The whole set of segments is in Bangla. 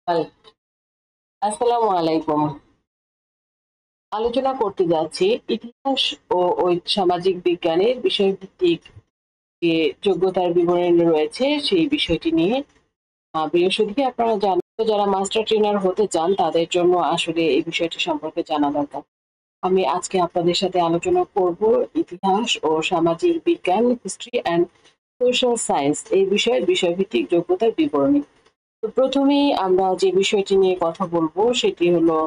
আসসালামু আলাইকুম। আলোচনা করতে যাচ্ছি ইতিহাস ও সামাজিক বিজ্ঞানের বিষয়ভিত্তিক যে যোগ্যতার বিবরণী রয়েছে সেই বিষয়টি নিয়ে। বৃহস্পতিকে আপনারা জানেন, যারা মাস্টার ট্রেনার হতে চান তাদের জন্য আসলে এই বিষয়টি সম্পর্কে জানা দরকার। আমি আজকে আপনাদের সাথে আলোচনা করব ইতিহাস ও সামাজিক বিজ্ঞান, হিস্ট্রি অ্যান্ড সোশ্যাল সায়েন্স এই বিষয়ের বিষয়ভিত্তিক যোগ্যতার বিবরণী। তো প্রথমেই আমরা যে বিষয়টি নিয়ে কথা বলবো সেটি হলো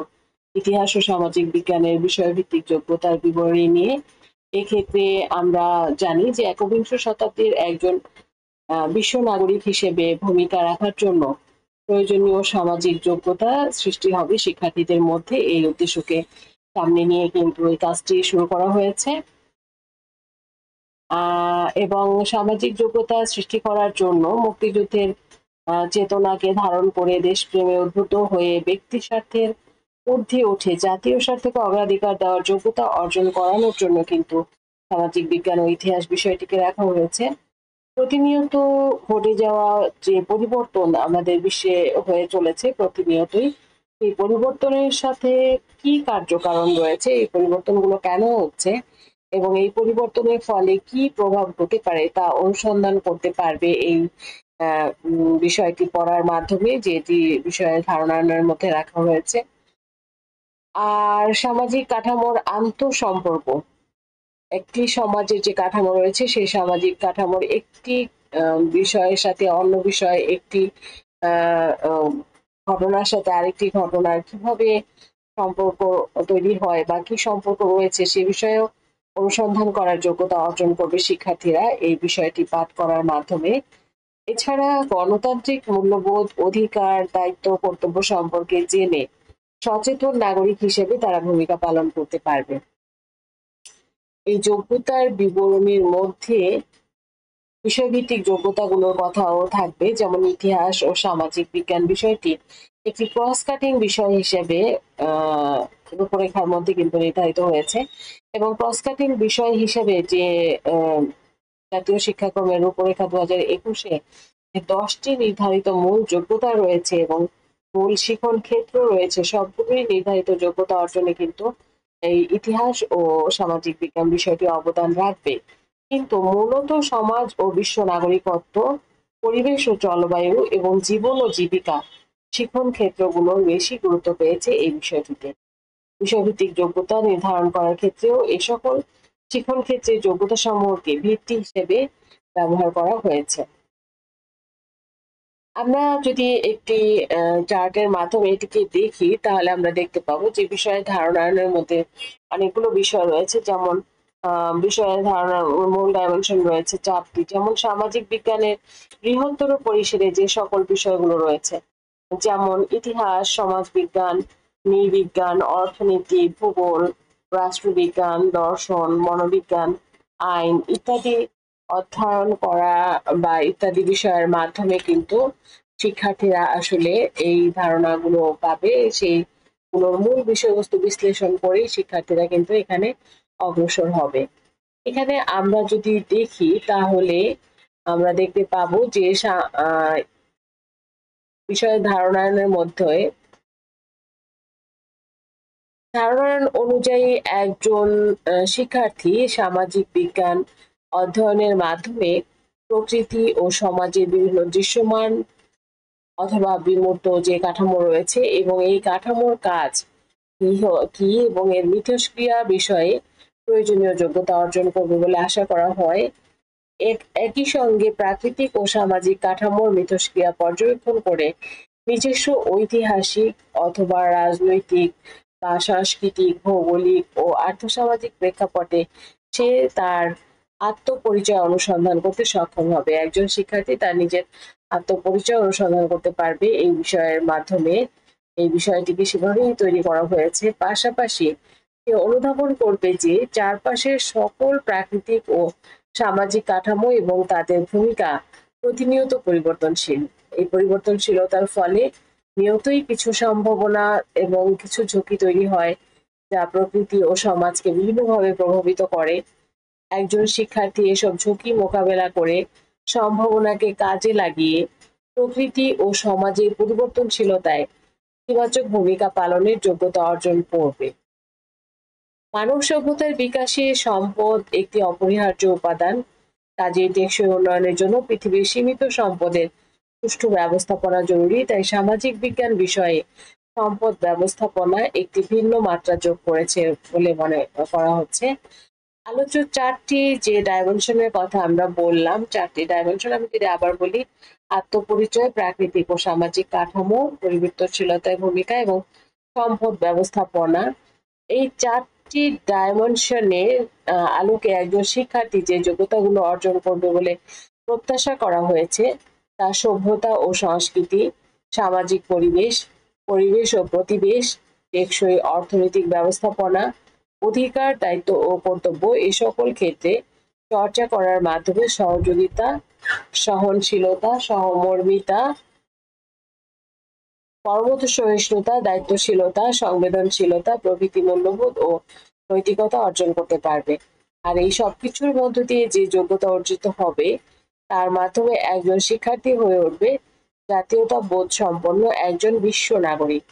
ইতিহাস ও সামাজিক বিজ্ঞানের বিষয়ভিত্তিক যোগ্যতার বিবরণী নিয়ে। এক্ষেত্রে আমরা জানি যে একবিংশ শতাব্দীর একজন বিশ্ব নাগরিক হিসেবে ভূমিকা রাখার জন্য প্রয়োজনীয় সামাজিক যোগ্যতা সৃষ্টি হবে শিক্ষার্থীদের মধ্যে। এই উদ্দেশ্যকে সামনে নিয়ে কিন্তু এই কাজটি শুরু করা হয়েছে। এবং সামাজিক যোগ্যতা সৃষ্টি করার জন্য মুক্তিযুদ্ধের চেতনাকে ধারণ করে দেশপ্রেমে উদ্বুদ্ধ হয়ে ব্যক্তি স্বার্থের ঊর্ধ্বে উঠে জাতীয় স্বার্থকে অগ্রাধিকার দেওয়ার যোগ্যতা অর্জন করানোর জন্য কিন্তু সামাজিক বিজ্ঞান ও ইতিহাস বিষয়টিকে রাখা হয়েছে। প্রতিনিয়ত ঘটে যাওয়া যে পরিবর্তন আমাদের বিশ্বে হয়ে চলেছে প্রতিনিয়তই, এই পরিবর্তনের সাথে কি কার্যকারণ রয়েছে, এই পরিবর্তনগুলো কেন হচ্ছে এবং এই পরিবর্তনের ফলে কি প্রভাব হতে পারে তা অনুসন্ধান করতে পারবে এই বিষয়টি পড়ার মাধ্যমে, যেটি বিষয়ের ধারণার মধ্যে রাখা হয়েছে। আর সামাজিক কাঠামোর আন্তঃসম্পর্ক, একটি সমাজের যে কাঠামো রয়েছে সেই সামাজিক কাঠামোর একটি বিষয়ের সাথে অন্য বিষয়, একটি ঘটনার সাথে আরেকটি ঘটনার কিভাবে সম্পর্ক তৈরি হয় বা কি সম্পর্ক রয়েছে সে বিষয়েও অনুসন্ধান করার যোগ্যতা অর্জন করবে শিক্ষার্থীরা এই বিষয়টি পাঠ করার মাধ্যমে। এছাড়া গণতান্ত্রিক মূল্যবোধ, অধিকার, দায়িত্ব, কর্তব্য সম্পর্কে জেনে সচেতন নাগরিক হিসেবে তারা ভূমিকা পালন করতে পারবে। এই যোগ্যতার বিবরণীর মধ্যে বিষয়ভিত্তিক যোগ্যতাগুলোর কথাও থাকবে, যেমন ইতিহাস ও সামাজিক বিজ্ঞান বিষয়টি একটি ক্রস কাটিং বিষয় হিসেবে রূপরেখার মধ্যে কিন্তু নির্ধারিত হয়েছে। এবং ক্রস কাটিং বিষয় হিসেবে যে জাতীয় শিক্ষাক্রমের রূপরেখা 2021-এ 10টি নির্ধারিত মূল যোগ্যতা রয়েছে এবং মূল শিখন ক্ষেত্র রয়েছে, সবগুলোই নির্ধারিত যোগ্যতা অর্জনে কিন্তু এই ইতিহাস ও সামাজিক বিজ্ঞান বিষয়টি অবদান রাখবে। কিন্তু মূলত সমাজ ও বিশ্ব নাগরিকত্ব, পরিবেশ ও জলবায়ু এবং জীবন ও জীবিকা শিখন ক্ষেত্রগুলোর বেশি গুরুত্ব পেয়েছে এই বিষয়টিতে। বিষয়ভিত্তিক যোগ্যতা নির্ধারণ করার ক্ষেত্রেও এ সকল শিখন ক্ষেত্রে যোগ্যতা সমূহকে ভিত্তি হিসেবে ব্যবহার করা হয়েছে। আমরা যদি একটি চার্টের মাধ্যমে এটিকে দেখি তাহলে আমরা দেখতে পাবো যে বিষয়ের ধারণার মধ্যে অনেকগুলো বিষয় রয়েছে, যেমন বিষয়ের ধারণার মূল ডাইমেনশন রয়েছে চারটি, যেমন সামাজিক বিজ্ঞানের বৃহত্তর পরিসরে যে সকল বিষয়গুলো রয়েছে, যেমন ইতিহাস, সমাজবিজ্ঞান, নৃবিজ্ঞান, অর্থনীতি, ভূগোল, রাষ্ট্রবিজ্ঞান, দর্শন, মনোবিজ্ঞান, আইন ইত্যাদি অধ্যয়ন করা বা ইত্যাদি বিষয়ের মাধ্যমে কিন্তু শিক্ষার্থীরা আসলে এই ধারণাগুলো পাবে। সেইগুলোর মূল বিষয়বস্তু বিশ্লেষণ করে শিক্ষার্থীরা কিন্তু এখানে অগ্রসর হবে। এখানে আমরা যদি দেখি তাহলে আমরা দেখতে পাবো যে বিষয়ের ধারণার মধ্যে ধারণা অনুযায়ী একজন শিক্ষার্থী সামাজিক বিজ্ঞান অধ্যয়নের মাধ্যমে প্রকৃতি ও সমাজের বিভিন্ন দৃশ্যমান অথবা বিমূর্ত যে কাঠামো রয়েছে এবং এই কাঠামোর কাজ কি এবং এর মিথস্ক্রিয়া বিষয়ে প্রয়োজনীয় যোগ্যতা অর্জন করবে বলে আশা করা হয়। একই সঙ্গে প্রাকৃতিক ও সামাজিক কাঠামোর মিথস্ক্রিয়া পর্যবেক্ষণ করে নিজস্ব ঐতিহাসিক অথবা রাজনৈতিক বা সাংস্কৃতিক, ভৌগোলিক ও আর্থসামাজিক প্রেক্ষাপটে সে তার আত্মপরিচয় অনুসন্ধান করতে সক্ষম হবে। একজন শিক্ষার্থী তার নিজের আত্মপরিচয় অনুসন্ধান করতে পারবে এই বিষয়ের মাধ্যমে। এই বিষয়টিকে সেভাবেই তৈরি করা হয়েছে। পাশাপাশি সে অনুধাবন করবে যে চারপাশের সকল প্রাকৃতিক ও সামাজিক কাঠামো এবং তাদের ভূমিকা প্রতিনিয়ত পরিবর্তনশীল। এই পরিবর্তনশীলতার ফলে নিয়তই কিছু সম্ভাবনা এবং কিছু ঝুঁকি তৈরি হয় যা প্রকৃতি ও সমাজকে বিভিন্নভাবে প্রভাবিত করে। একজন শিক্ষার্থী এসব ঝুঁকি মোকাবেলা করে সম্ভাবনাকে কাজে লাগিয়ে প্রকৃতি ও সমাজের পরিবর্তনশীলতায় ইতিবাচক ভূমিকা পালনের যোগ্যতা অর্জন করবে। মানব সভ্যতার বিকাশে সম্পদ একটি অপরিহার্য উপাদান। কাজেই টেকসই উন্নয়নের জন্য পৃথিবীর সীমিত সম্পদের সুষ্ঠু ব্যবস্থাপনা জরুরি। তাই সামাজিক বিজ্ঞান বিষয়ে সম্পদ ব্যবস্থাপনা একটি ভিন্ন মাত্রা যোগ করেছে বলে মনে করা হচ্ছে। আলোচ্য চারটি যে ডাইমেনশনের কথা আমরা বললাম, চারটি ডাইমেনশন আমি যদি আবার বলি: আত্মপরিচয়, প্রাকৃতিক ও সামাজিক কাঠামো, পরিবর্তনশীলতায় ভূমিকা এবং সম্পদ ব্যবস্থাপনা। এই চারটি ডাইমেনশনের আলোকে একজন শিক্ষার্থী যে যোগ্যতাগুলো অর্জন করবে বলে প্রত্যাশা করা হয়েছে তা সভ্যতা ও সংস্কৃতি, সামাজিক পরিবেশ, পরিবেশ ও প্রতিবেশ, টেকসই অর্থনৈতিক ব্যবস্থাপনা, অধিকার, দায়িত্ব ও কর্তব্য এই সকল ক্ষেত্রে চর্চা করার মাধ্যমে সহযোগিতা, সহনশীলতা, সহমর্মিতা, কর্মঠ সহিষ্ণুতা, দায়িত্বশীলতা, সংবেদনশীলতা প্রভৃতি মূল্যবোধ ও নৈতিকতা অর্জন করতে পারবে। আর এই সবকিছুর মধ্য দিয়ে যে যোগ্যতা অর্জিত হবে তার মাধ্যমে একজন শিক্ষার্থী হয়ে উঠবে জাতীয়তা বোধ সম্পন্ন একজন বিশ্ব নাগরিক।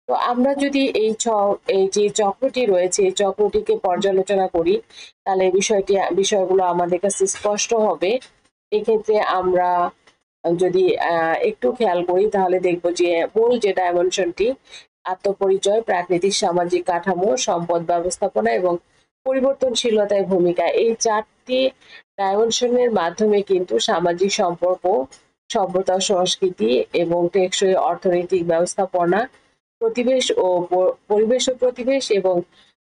তো আমরা যদি এই যে চক্রটি রয়েছে এই চক্রটিকে পর্যালোচনা করি তাহলে বিষয়গুলো আমাদের কাছে স্পষ্ট হবে। এক্ষেত্রে আমরা যদি একটু খেয়াল করি তাহলে দেখব যে মূল যে ডাইমেনশনটি আত্মপরিচয়, প্রাকৃতিক সামাজিক কাঠামো, সম্পদ ব্যবস্থাপনা এবং পরিবর্তনশীলতায় ভূমিকা, এই চারটি ডাইমেনশনের মাধ্যমে কিন্তু সামাজিক সম্পর্ক, সভ্যতা, সংস্কৃতি এবং টেকসই অর্থনৈতিক ব্যবস্থাপনা, পরিবেশ ও প্রতিবেশ এবং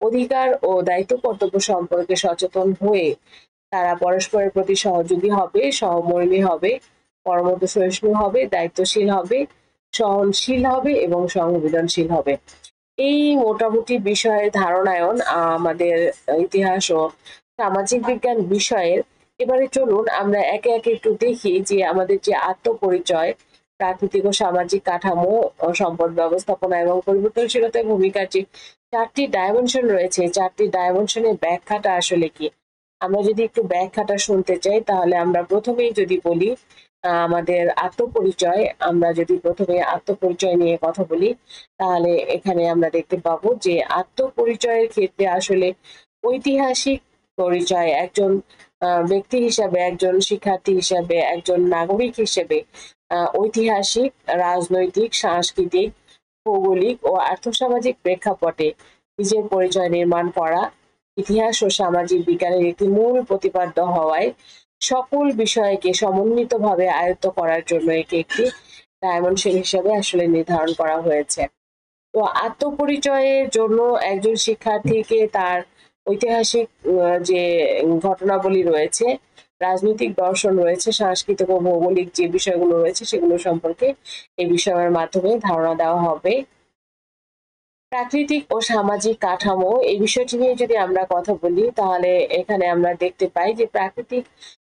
অধিকার ও দায়িত্ব কর্তব্য সম্পর্কে সচেতন হয়ে তারা পরস্পরের প্রতি সহযোগী হবে, সহমর্মী হবে, কর্মঠ সহিষ্ণু হবে, দায়িত্বশীল হবে, সহনশীল হবে এবং সংবেদনশীল হবে। এই মোটামুটি বিষয়ের ধারণায়ন আমাদের ইতিহাস ও সামাজিক বিজ্ঞান বিষয়ের। এবারে চলুন আমরা একে একে একটু দেখি যে আমাদের যে আত্মপরিচয়, প্রাকৃতিক ও সামাজিক কাঠামো, সম্পদ ব্যবস্থাপনা এবং পরিবর্তনশীলতার ভূমিকার যে চারটি ডাইমেনশন রয়েছে, চারটি ডাইমেনশনের ব্যাখ্যাটা আসলে কি। আমরা যদি একটু ব্যাখ্যাটা শুনতে চাই তাহলে আমরা প্রথমেই যদি বলি আমাদের আত্মপরিচয়, আমরা যদি প্রথমে আত্মপরিচয় নিয়ে কথা বলি তাহলে এখানে আমরা দেখতে পাবো যে আত্মপরিচয়ের ক্ষেত্রে আসলে ঐতিহাসিক পরিচয়, একজন ব্যক্তি হিসাবে, একজন শিক্ষার্থী হিসাবে, একজন নাগরিক হিসেবে ঐতিহাসিক, রাজনৈতিক, সাংস্কৃতিক, ভৌগোলিক ও আর্থসামাজিক প্রেক্ষাপটে নিজের পরিচয় নির্মাণ করা ইতিহাস ও সামাজিক বিজ্ঞানের একটি মূল প্রতিপাদ্য হওয়ায় সকল বিষয়কে সমন্বিতভাবে আয়ত্ত করার জন্য একে একটি ডাইমেনশন হিসেবে আসলে নির্ধারণ করা হয়েছে। তো আত্মপরিচয়ের জন্য একজন শিক্ষার্থীকে তার ঐতিহাসিক যে ঘটনাবলী রয়েছে, রাজনৈতিক দর্শন রয়েছে, সাংস্কৃতিক ও ভৌগোলিক যে বিষয়গুলো রয়েছে সেগুলো সম্পর্কে এই বিষয়ের মাধ্যমে ধারণা দেওয়া হবে। প্রাকৃতিক ও সামাজিক কাঠামো এই বিষয়টি নিয়ে যদি আমরা কথা বলি তাহলে এখানে আমরা দেখতে পাই যে প্রাকৃতিক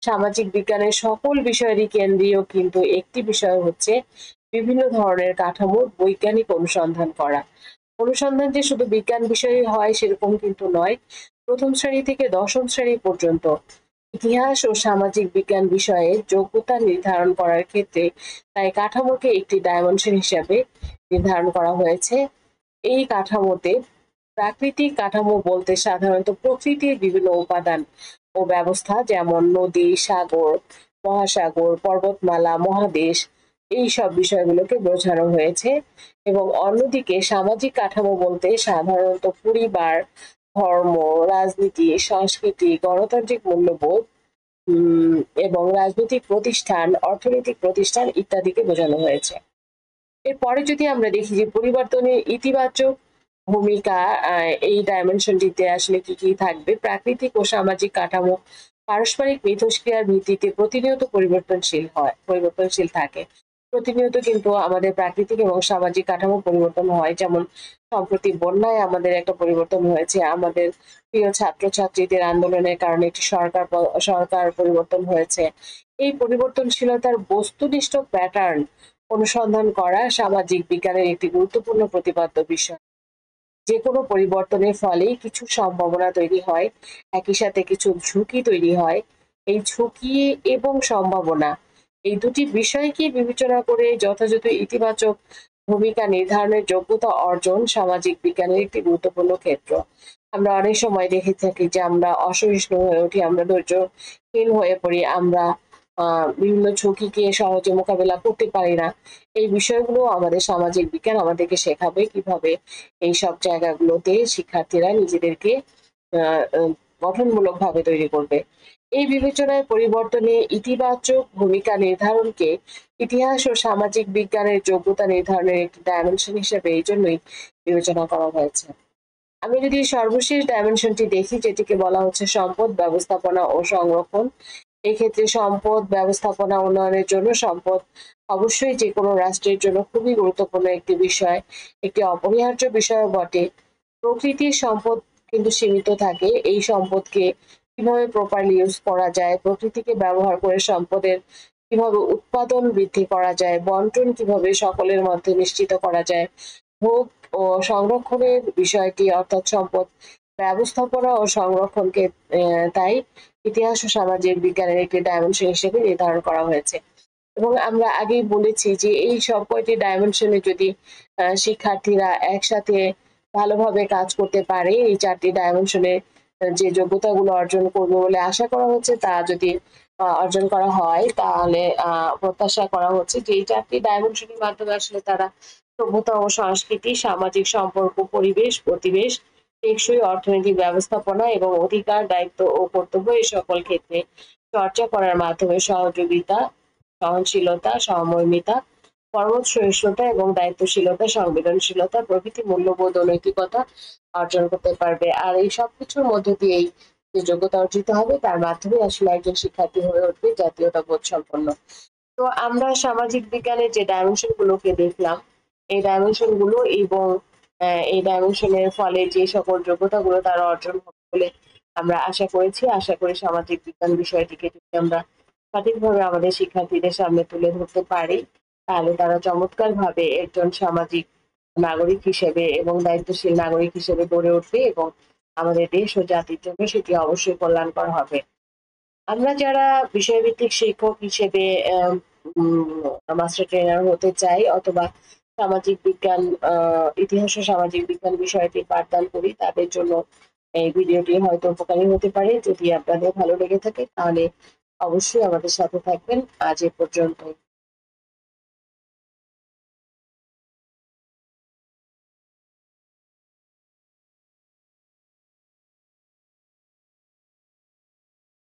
সামাজিক বিজ্ঞানের সকল বিষয়েরই কেন্দ্রীয় কিন্তু একটি বিষয় হচ্ছে বিভিন্ন ধরনের কাঠামোর বৈজ্ঞানিক অনুসন্ধান করা। অনুসন্ধান যে শুধু বিজ্ঞান বিষয়ে হয় সেরকম কিন্তু নয়। প্রথম শ্রেণী থেকে দশম শ্রেণী পর্যন্ত ইতিহাস ও সামাজিক বিজ্ঞান বিষয়ে যোগ্যতা নির্ধারণ করার ক্ষেত্রে তাই কাঠামোকে একটি ডাইমেনশন হিসাবে নির্ধারণ করা হয়েছে। এই কাঠামোতে প্রাকৃতিক কাঠামো বলতে সাধারণত প্রকৃতির বিভিন্ন উপাদান ও ব্যবস্থা যেমন নদী, সাগর, মহাসাগর, পর্বতমালা, মহাদেশ এই সব বিষয়গুলোকে বোঝানো হয়েছে। এবং অন্যদিকে সামাজিক কাঠামো বলতে সাধারণত পরিবার, ধর্ম, রাজনীতি, সংস্কৃতি, গণতান্ত্রিক মূল্যবোধ এবং রাজনৈতিক প্রতিষ্ঠান, অর্থনৈতিক প্রতিষ্ঠান ইত্যাদিকে বোঝানো হয়েছে। এরপরে যদি আমরা দেখি যে পরিবর্তনের ইতিবাচক ভূমিকা এই ডাইমেনশনটিতে আসলে কি কি থাকবে। প্রাকৃতিক ও সামাজিক কাঠামো পারস্পরিক মিথস্ক্রিয়ার ভিত্তিতে প্রতিনিয়ত পরিবর্তনশীল থাকে। প্রতিনিয়ত কিন্তু আমাদের প্রাকৃতিক এবং সামাজিক কাঠামো পরিবর্তন হয়। যেমন সম্প্রতি বন্যায় আমাদের একটা পরিবর্তন হয়েছে, আমাদের প্রিয় ছাত্রছাত্রীদের আন্দোলনের কারণে একটি সরকার পরিবর্তন হয়েছে। এই পরিবর্তনশীলতার বস্তুনিষ্ঠ প্যাটার্ন অনুসন্ধান করা সামাজিক বিজ্ঞানের একটি গুরুত্বপূর্ণ প্রতিপাদ্য বিষয়। যে কোনো পরিবর্তনের ফলে কিছু সম্ভাবনা তৈরি হয়, একই সাথে কিছু ঝুঁকি তৈরি হয়। এই ঝুঁকি এবং সম্ভাবনা এই দুটি বিষয়কে বিবেচনা করে যথাযথ ইতিবাচক ভূমিকা নির্ধারণের যোগ্যতা অর্জন সামাজিক বিজ্ঞানের একটি গুরুত্বপূর্ণ ক্ষেত্র। আমরা অনেক সময় দেখে থাকি যে আমরা অসহিষ্ণু হয়ে উঠি, আমরা ধৈর্যহীন হয়ে পড়ি, আমরা বিভিন্ন ঝুঁকিকে সহজে মোকাবেলা করতে পারি না। এই বিষয়গুলো আমাদের সামাজিক বিজ্ঞান আমাদেরকে শেখাবে কিভাবে এইসব জায়গাগুলোতে শিক্ষার্থীরা নিজেদেরকে গঠনমূলকভাবে তৈরি করবে। এই বিবেচনায় পরিবর্তনে ইতিবাচক ভূমিকা নির্ধারণকে ইতিহাস ও সামাজিক বিজ্ঞানের যোগ্যতা নির্ধারণের একটি ডাইমেনশন হিসেবে এই জন্যই বিবেচনা করা হয়েছে। আমি যদি সর্বশেষ ডাইমেনশনটি দেখি, যেটিকে বলা হচ্ছে সম্পদ ব্যবস্থাপনা ও সংরক্ষণ। এক্ষেত্রে সম্পদ ব্যবস্থাপনা উন্নয়নের জন্য সম্পদ অবশ্যই যে কোনো রাষ্ট্রের জন্য খুবই গুরুত্বপূর্ণ একটি বিষয়, একটি অপরিহার্য বিষয় বটে। প্রকৃতির সম্পদ কিন্তু সীমিত থাকে। এই সম্পদকে কিভাবে প্রপারলি ইউজ করা যায়, প্রকৃতিকে ব্যবহার করে সম্পদের কিভাবে উৎপাদন বৃদ্ধি করা যায়, বন্টন কিভাবে সকলের মধ্যে নিশ্চিত করা যায়, ভোগ ও সংরক্ষণের বিষয়টি অর্থাৎ সম্পদ ব্যবস্থাপনা ও সংরক্ষণকে তাই ইতিহাস ও সামাজিক বিজ্ঞানের একটি ডাইমেনশন হিসেবে নির্ধারণ করা হয়েছে। এবং আমরা আগেই বলেছি যে এই সব কয়টি ডাইমেনশনে যদি শিক্ষার্থীরা একসাথে ভালোভাবে কাজ করতে পারে, এই 4টি ডাইমেনশনে যে যোগ্যতাগুলো অর্জন করবে বলে আশা করা হচ্ছে তা যদি অর্জন করা হয়, তাহলে প্রত্যাশা করা হচ্ছে যে এই 4টি ডাইমেনশনের মাধ্যমে আসলে তারা সভ্যতা ও সংস্কৃতি, সামাজিক সম্পর্ক, পরিবেশ, প্রতিবেশ, টেকসই অর্থনৈতিক ব্যবস্থাপনা এবং অধিকার, দায়িত্ব ও কর্তব্য এই সকল ক্ষেত্রে চর্চা করার মাধ্যমে সহযোগিতা, সহনশীলতা, সহমর্মিতা, পরমত সহিষ্ণুতা এবং দায়িত্বশীলতা, সংবেদনশীলতা প্রভৃতি মূল্যবোধ ও নৈতিকতা অর্জন করতে পারবে। আর এই সবকিছুর মধ্য দিয়েই যে যোগ্যতা অর্জিত হবে তার মাধ্যমে আসলে একজন শিক্ষার্থী হয়ে উঠবে জাতীয়তাবোধ সম্পন্ন। তো আমরা সামাজিক বিজ্ঞানের যে ডাইমেনশন গুলোকে দেখলাম, এই ডাইমেনশন গুলো এবং এই ডাইমেনশনের ফলে যে সকল যোগ্যতাগুলো তারা অর্জন হবে বলে আমরা আশা করেছি। আশা করি সামাজিক বিজ্ঞান বিষয়টিকে যদি আমরা সঠিকভাবে আমাদের শিক্ষার্থীদের সামনে তুলে ধরতে পারি, তাহলে তারা চমৎকারভাবে একজন সামাজিক নাগরিক হিসেবে এবং দায়িত্বশীল নাগরিক হিসেবে গড়ে উঠবে এবং আমাদের দেশ ও জাতির জন্য সেটি অবশ্যই কল্যাণকর হবে। আমরা যারা বিষয়ভিত্তিক শিক্ষক হিসেবে মাস্টার ট্রেনার হতে চাই অথবা সামাজিক বিজ্ঞান, ইতিহাস ও সামাজিক বিজ্ঞান বিষয়টি পাঠদান করি, তাদের জন্য এই ভিডিওটি হয়তো উপকারী হতে পারে। যদি আপনাদের ভালো লেগে থাকে তাহলে অবশ্যই আমাদের সাথে থাকবেন। আজ এ পর্যন্ত।